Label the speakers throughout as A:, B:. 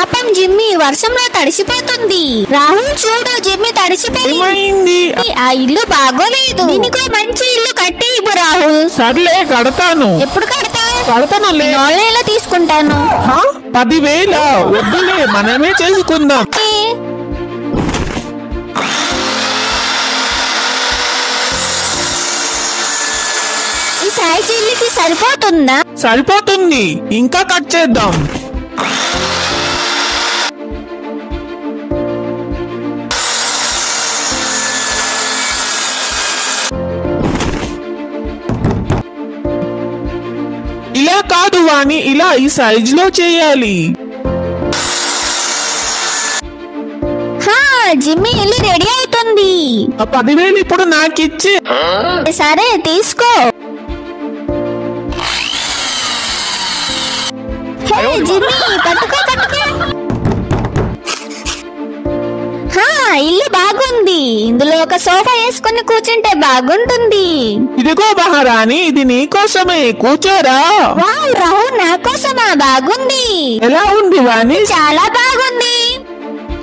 A: పాపం జిమ్మి వర్షంలో తడిసిపోతుంది. రాహుల్ చూడు, జిమ్మి తడిసిపోయింది. ఆ ఇల్లు బాగోలేదు. దీనికి మంచి ఇల్లు కట్టి ఇవ్వు రాహుల్.
B: సర్లే కడతాను.
A: ఎప్పుడు కడతావు?
B: కడతాను.
A: నాలుగేళ్ళ తీసుకుంటాను.
B: 10,000 వద్దులే, మనమే చేసుకుందాం.
A: ఈ సైజ్ ఇల్లుకి సరిపోతుందా?
B: సరిపోతుంది, ఇంకా కట్ చేద్దాం. ఇలా కాదు వాణి, ఇలా ఈ సైజ్ లో చేయాలి.
A: జిమ్మి ఇల్లు రెడీ అవుతుంది.
B: 10,000 ఇప్పుడు నాకిచ్చి.
A: సరే తీసుకో. జిమ్మి పట్టుకో. ఇల్లు బాగుంది. ఇందులో ఒక సోఫా వేసుకుని కూర్చుంటే బాగుంటుంది.
B: ఇదిగో మహారాణి, ఇది నీ కోసమే, కూర్చోరా.
A: వావ్ రాహుల్, నా కోసమా? బాగుంది.
B: ఎలా ఉంది వాణి?
A: చాలా బాగుంది.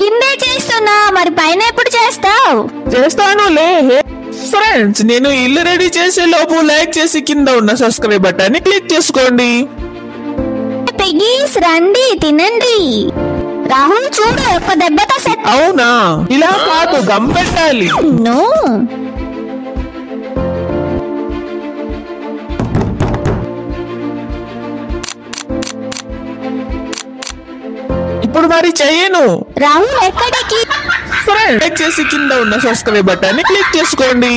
A: కిందే చేస్తున్నా, మరి పైన ఎప్పుడు చేస్తావు?
B: చేస్తానులే. ఫ్రెండ్స్, నేను ఇల్లు రెడీ చేసే లోపు లైక్ చేసి కింద ఉన్న సబ్స్క్రైబ్ బటన్ క్లిక్ చేసుకోండి.
A: పిగ్గీస్ రండి, తినండి. రాహుల్ చూడు, ఒక్క దెబ్బతో సెట్.
B: అవునా? ఇలా కాదు, గమ్ పెట్టాలి.
A: నో.
B: ఇప్పుడు మరి చెయ్యను.
A: రాహుల్ ఎక్కడికి?
B: ఫ్రెండ్స్, లైక్ చేసి కింద ఉన్న సబ్స్క్రైబ్ బటన్ క్లిక్ చేసుకోండి.